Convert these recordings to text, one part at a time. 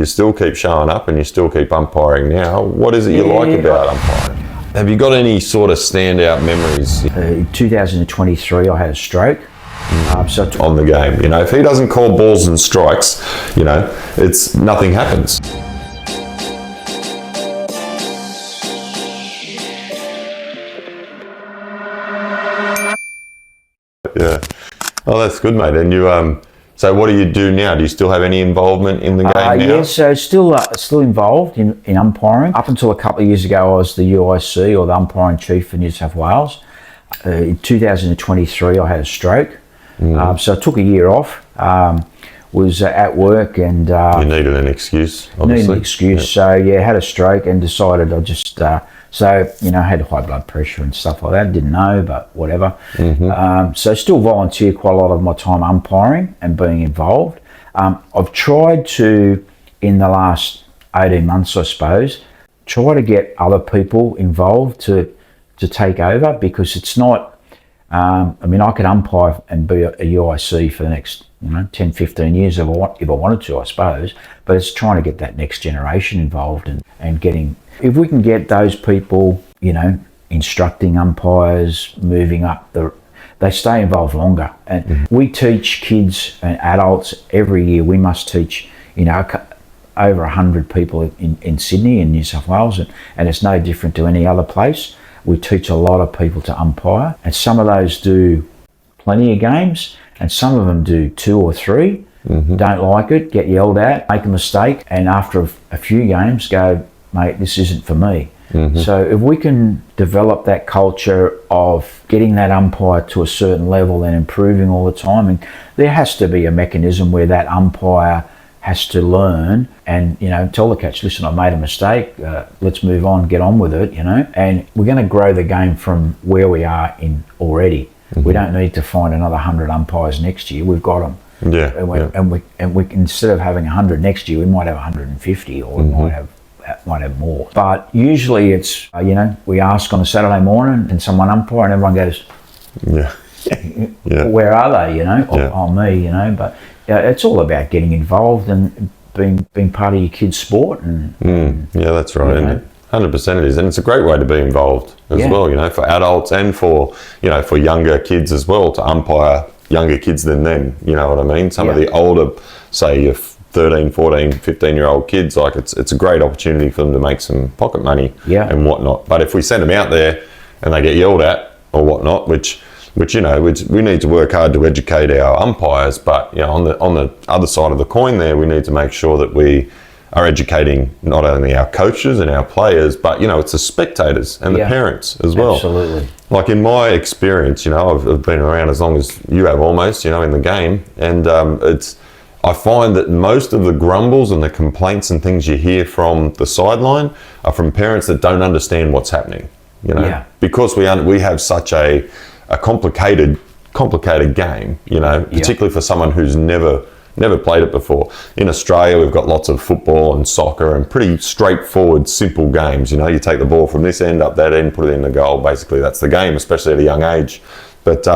you still keep showing up and you still keep umpiring now. What is it you like about umpiring? Have you got any sort of standout memories? In 2023, I had a stroke. On the game, you know, if he doesn't call balls and strikes, you know, it's nothing happens. Yeah. Oh, that's good, mate. And you, so what do you do now? Do you still have any involvement in the game now? Yeah, so still involved in umpiring. Up until a couple of years ago, I was the UIC, or the umpiring chief for New South Wales. In 2023, I had a stroke. So I took a year off, was at work, and you needed an excuse, obviously. Needed an excuse, so yeah, had a stroke and decided I'd just, so, you know, I had high blood pressure and stuff like that, didn't know, but whatever. So still volunteer quite a lot of my time umpiring and being involved. I've tried to, in the last 18 months, I suppose, try to get other people involved to take over, because it's not, I mean, I could umpire and be a UIC for the next, 10, 15 years if I wanted to, I suppose. But it's trying to get that next generation involved and getting, if we can get those people, instructing umpires, moving up, they stay involved longer. And we teach kids and adults every year. We must teach, over 100 people in Sydney and New South Wales, and it's no different to any other place. We teach a lot of people to umpire, and some of those do plenty of games, and some of them do 2 or 3, don't like it, get yelled at, make a mistake, and after a few games go, mate, this isn't for me. So if we can develop that culture of getting that umpire to a certain level and improving all the time, and there has to be a mechanism where that umpire has to learn and, tell the catch, listen, I made a mistake, let's move on, get on with it, and we're going to grow the game from where we are in already. We don't need to find another 100 umpires next year, we've got them. Yeah. And we instead of having 100 next year, we might have 150, or we might have more. But usually it's, we ask on a Saturday morning and someone umpire and everyone goes, where are they, on me, but it's all about getting involved and being part of your kid's sport. And yeah, that's right. 100% it is, and it's a great way to be involved as well, for adults and for younger kids as well, to umpire younger kids than them, you know what I mean? Some of the older, say your 13, 14, 15-year-old kids, like it's a great opportunity for them to make some pocket money and whatnot. But if we send them out there and they get yelled at or whatnot, which we need to work hard to educate our umpires, but on the other side of the coin there, we need to make sure that we are educating not only our coaches and our players, but it's the spectators and the parents as well. Absolutely. Like in my experience, I've been around as long as you have almost, in the game, and I find that most of the grumbles and the complaints and things you hear from the sideline are from parents that don't understand what's happening. Because we have such a complicated game, particularly for someone who's never played it before. In Australia, we've got lots of football and soccer and pretty straightforward, simple games. You take the ball from this end up that end, put it in the goal. Basically, that's the game, especially at a young age. But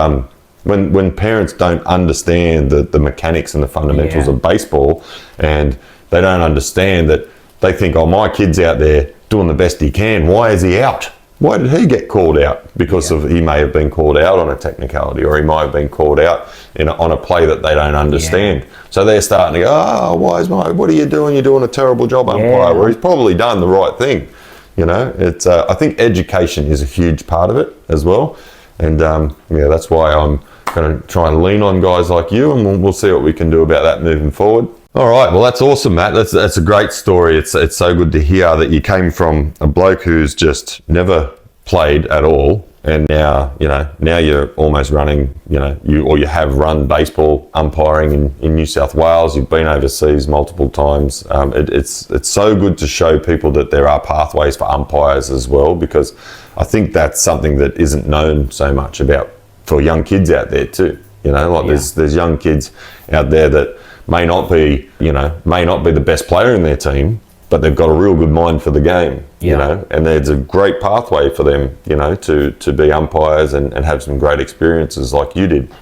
when parents don't understand the mechanics and the fundamentals of baseball, and they don't understand that, they think, oh, my kid's out there doing the best he can. Why is he out? Why did he get called out? Because he may have been called out on a technicality, or he might have been called out on a play that they don't understand. So they're starting to go, oh, what are you doing? You're doing a terrible job, umpire. Where he's probably done the right thing. It's I think education is a huge part of it as well. And that's why I'm going to try and lean on guys like you, and we'll see what we can do about that moving forward. All right, well, that's awesome, Matt. That's a great story. It's so good to hear that you came from a bloke who's just never played at all, and now you're almost running, you have run baseball umpiring in New South Wales. You've been overseas multiple times. It's so good to show people that there are pathways for umpires as well, because I think that's something that isn't known so much about for young kids out there too. There's young kids out there that may not be the best player in their team, but they've got a real good mind for the game, and there's a great pathway for them, to be umpires and have some great experiences like you did.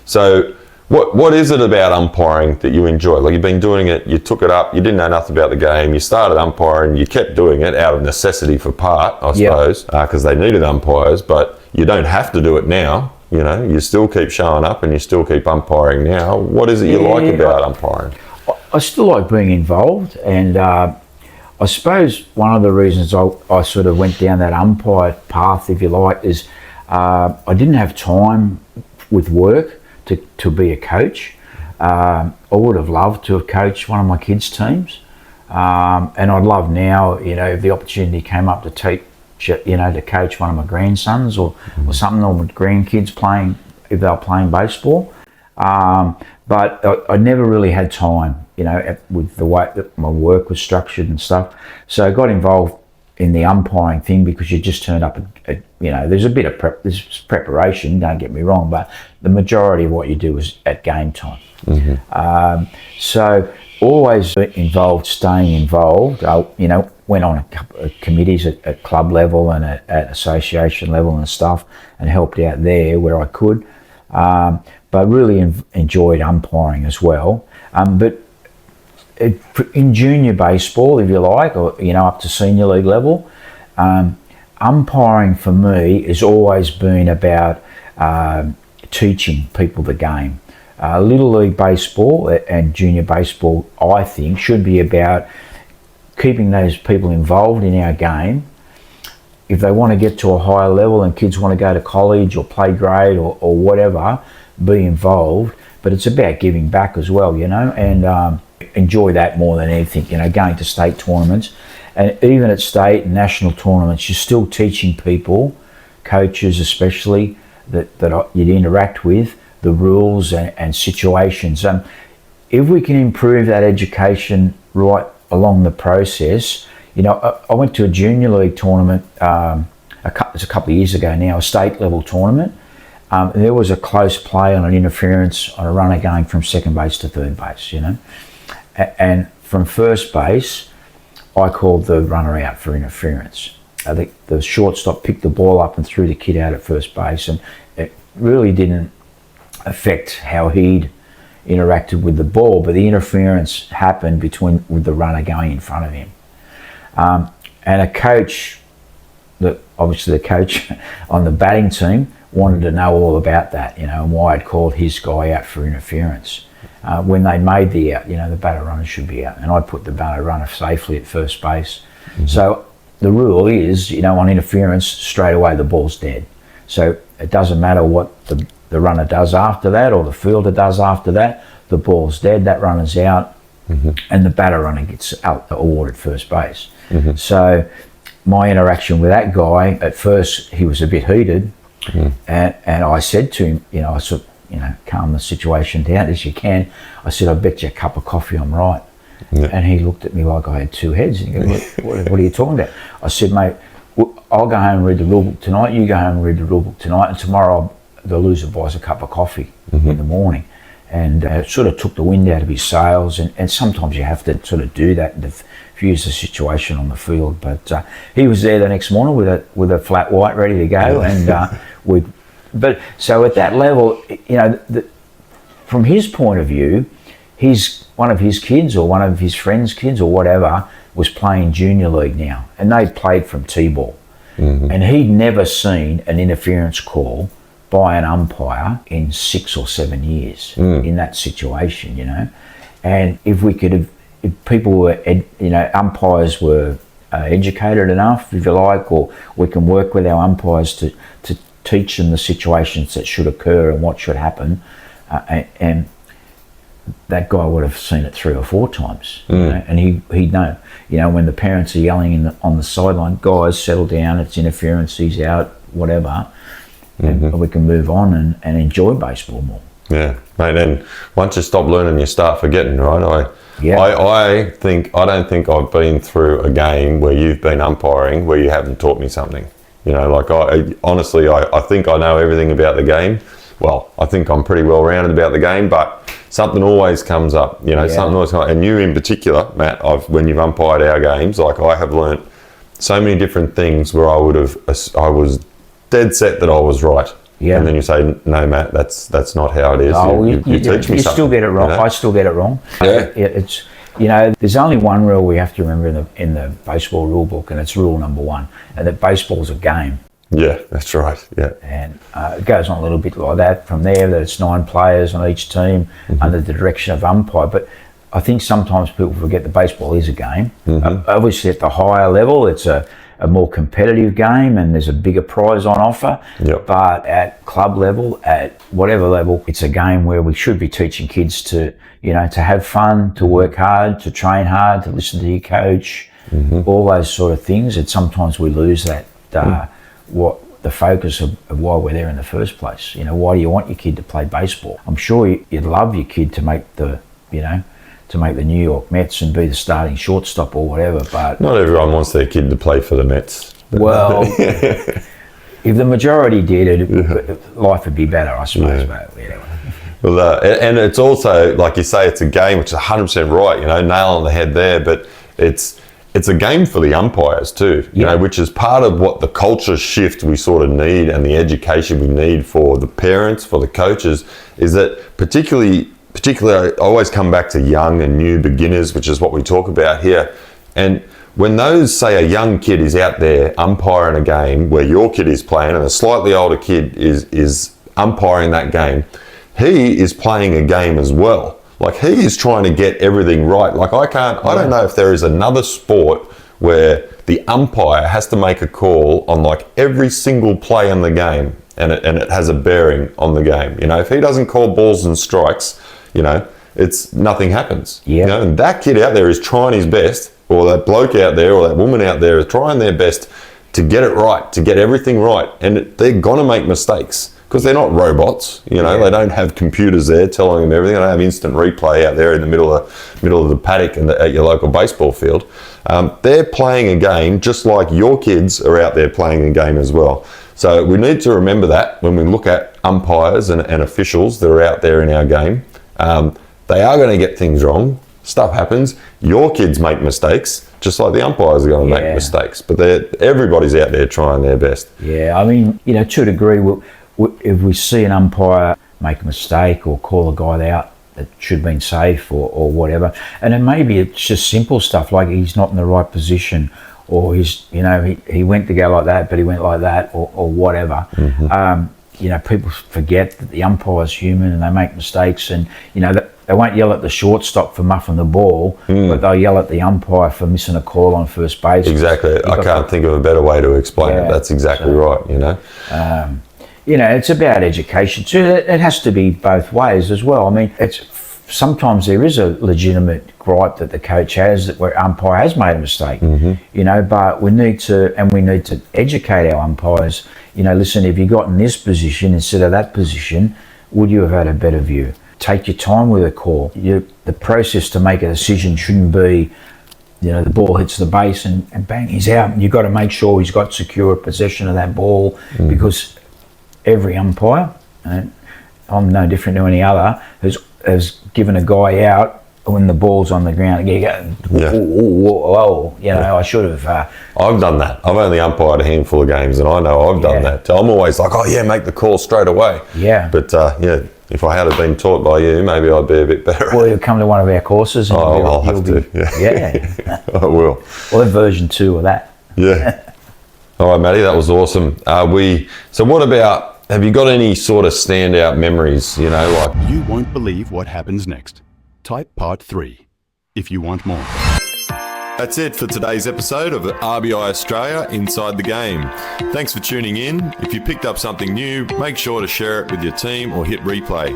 So What is it about umpiring that you enjoy? Like, you've been doing it, you took it up, you didn't know nothing about the game, you started umpiring, you kept doing it out of necessity for part, I suppose, because they needed umpires, but you don't have to do it now. You know, you still keep showing up and you still keep umpiring now. What is it you like about umpiring? I still like being involved, and I suppose one of the reasons I sort of went down that umpire path, if you like, is I didn't have time with work to be a coach. I would have loved to have coached one of my kids' teams, and I'd love now, you know, if the opportunity came up to teach, you know, to coach one of my grandsons or something, or my grandkids playing, if they were playing baseball. But I never really had time, you know, with the way that my work was structured and stuff. So I got involved in the umpiring thing because you just turned up, you know, there's a bit of there's preparation, don't get me wrong, but the majority of what you do is at game time. So always involved, staying involved. I, you know, went on a couple of committees at club level and at association level and stuff, and helped out there where I could. But really enjoyed umpiring as well. But in junior baseball, if you like, or, you know, up to senior league level, umpiring for me has always been about teaching people the game. Little league baseball and junior baseball, I think, should be about keeping those people involved in our game. If they want to get to a higher level and kids want to go to college or play grade or whatever, be involved. But it's about giving back as well, you know, and enjoy that more than anything, you know, going to state tournaments. And even at state and national tournaments, you're still teaching people, coaches especially, that you'd interact with, the rules and situations. If we can improve that education right along the process, you know, I went to a junior league tournament, it's a couple of years ago now, a state level tournament. And there was a close play on an interference on a runner going from second base to third base, you know. And from first base, I called the runner out for interference. I think the shortstop picked the ball up and threw the kid out at first base, and it really didn't affect how he'd interacted with the ball, but the interference happened with the runner going in front of him. And a coach, obviously the coach on the batting team, wanted to know all about that, you know, and why I'd called his guy out for interference. When they made the out, you know, the batter runner should be out, and I put the batter runner safely at first base. So the rule is, you know, on interference, straight away the ball's dead. So it doesn't matter what the runner does after that or the fielder does after that, the ball's dead, that runner's out, and the batter runner gets out awarded first base. So my interaction with that guy, at first he was a bit heated, and I said to him, you know, I sort of, you know, calm the situation down as you can. I said, I bet you a cup of coffee I'm right. And he looked at me like I had two heads. And he goes, what are you talking about? I said, mate, I'll go home and read the rule book tonight, you go home and read the rule book tonight, and tomorrow the loser buys a cup of coffee in the morning. And it sort of took the wind out of his sails, and sometimes you have to sort of do that and diffuse the situation on the field. But he was there the next morning with a flat white ready to go, and but so at that level, you know, from his point of view, one of his kids or one of his friends' kids or whatever was playing junior league now, and they played from T-ball, and he'd never seen an interference call by an umpire in 6 or 7 years in that situation, you know. And if people were, you know, umpires were educated enough, if you like, or we can work with our umpires to teach them the situations that should occur and what should happen, and that guy would have seen it 3 or 4 times, you know, and he'd know, you know, when the parents are yelling on the sideline, guys, settle down, it's interference, he's out, whatever. And we can move on and enjoy baseball more. Yeah, mate. And once you stop learning, you start forgetting, right? I don't think I've been through a game where you've been umpiring where you haven't taught me something. You know, like honestly, I think I know everything about the game. Well, I think I'm pretty well rounded about the game, but something always comes up. You know, something always comes up. And you in particular, Matt, when you've umpired our games, like I have learnt so many different things where I was dead set that I was right, Yeah. And then you say, no, Matt, that's not how it is. Oh, you teach me something. You still get it wrong. You know? I still get it wrong. Yeah. It's, you know, there's only one rule we have to remember in the baseball rule book, and it's rule number 1, and that baseball's a game. Yeah, that's right. Yeah. And it goes on a little bit like that from there, that it's 9 players on each team under the direction of umpire. But I think sometimes people forget that baseball is a game. Obviously at the higher level, it's a more competitive game and there's a bigger prize on offer. Yep. But at club level, at whatever level, it's a game where we should be teaching kids to, you know, to have fun, to work hard, to train hard, to listen to your coach, all those sort of things. And sometimes we lose that, what the focus of why we're there in the first place. You know, why do you want your kid to play baseball? I'm sure you'd love your kid to make the, you know, to make the New York Mets and be the starting shortstop or whatever, but not everyone wants their kid to play for the Mets. Well, if the majority did, life would be better, I suppose. Yeah. But anyway. Well, and it's also, like you say, it's a game, which is 100% right, you know, nail on the head there, but it's a game for the umpires too, you know, which is part of what the culture shift we sort of need and the education we need for the parents, for the coaches, is that particularly I always come back to young and new beginners, which is what we talk about here. And when those, say a young kid is out there umpiring a game where your kid is playing and a slightly older kid is umpiring that game, he is playing a game as well. Like he is trying to get everything right. Like I don't know if there is another sport where the umpire has to make a call on like every single play in the game and it has a bearing on the game. You know, if he doesn't call balls and strikes, you know, it's nothing happens. Yeah. You know, and that kid out there is trying his best, or that bloke out there or that woman out there is trying their best to get it right, to get everything right. And they're gonna make mistakes. Because they're not robots, you know. They don't have computers there telling them everything. They don't have instant replay out there in the middle of the paddock at your local baseball field. They're playing a game just like your kids are out there playing a game as well. So we need to remember that when we look at umpires and officials that are out there in our game. They are going to get things wrong. Stuff happens. Your kids make mistakes, just like the umpires are going to make mistakes. But everybody's out there trying their best. Yeah, I mean, you know, to a degree, if we see an umpire make a mistake or call a guy out that should have been safe or whatever, and then maybe it's just simple stuff like he's not in the right position, or he's, you know, he went to go like that but he went like that, or whatever. You know, people forget that the umpire's human and they make mistakes, and you know they won't yell at the shortstop for muffing the ball, but they'll yell at the umpire for missing a call on first base. Exactly. I can't think of a better way to explain it. That's exactly right, you know. You know, it's about education too. It has to be both ways as well. I mean, sometimes there is a legitimate gripe that the coach has that where umpire has made a mistake. You know, but we need to educate our umpires. You know, listen, if you got in this position instead of that position, would you have had a better view? Take your time with a call. The process to make a decision shouldn't be, you know, the ball hits the base and bang, he's out. You've got to make sure he's got secure possession of that ball, because every umpire, and I'm no different to any other, has given a guy out when the ball's on the ground. You go, whoa, you know, I should have. I've done that. I've only umpired a handful of games, and I know I've done that. I'm always like, make the call straight away. Yeah. But if I had been taught by you, maybe I'd be a bit better. Well, you'll come to one of our courses. And I'll have to. Yeah. I will. Well, version 2 of that. Yeah. All right, Matty, that was awesome. So what about, have you got any sort of standout memories, you know, like... You won't believe what happens next. Type part 3 if you want more. That's it for today's episode of RBI Australia Inside the Game. Thanks for tuning in. If you picked up something new, make sure to share it with your team or hit replay.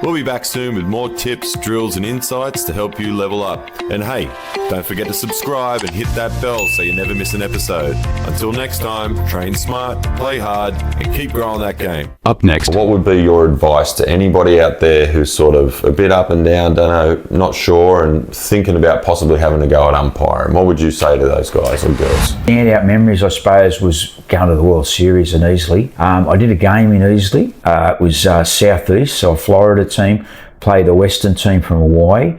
We'll be back soon with more tips, drills and insights to help you level up. And hey, don't forget to subscribe and hit that bell so you never miss an episode. Until next time, train smart, play hard and keep growing that game. Up next. What would be your advice to anybody out there who's sort of a bit up and down, don't know, not sure, and thinking about possibly having to go at umpiring? What would you say to those guys or girls? Standout memories, I suppose, was going to the World Series in Easley. I did a game in Easley. It was Southeast, so a Florida team played the Western team from Hawaii.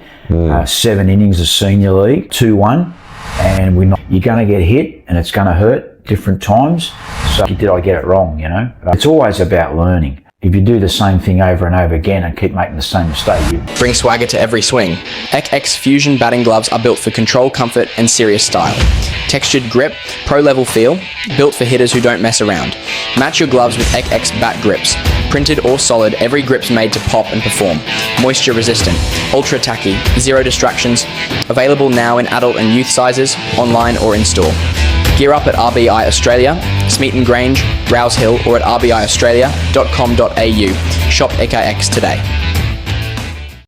7 innings of senior league, 2-1, and you're going to get hit and it's going to hurt different times. So did I get it wrong, you know? It's always about learning. If you do the same thing over and over again and keep making the same mistake, Bring swagger to every swing. XX Fusion batting gloves are built for control, comfort, and serious style. Textured grip, pro-level feel, built for hitters who don't mess around. Match your gloves with XX bat grips. Printed or solid, every grip's made to pop and perform. Moisture resistant, ultra tacky, zero distractions. Available now in adult and youth sizes, online or in store. Gear up at RBI Australia, Smeaton Grange, Rouse Hill, or at rbiaustralia.com.au. Shop XX today.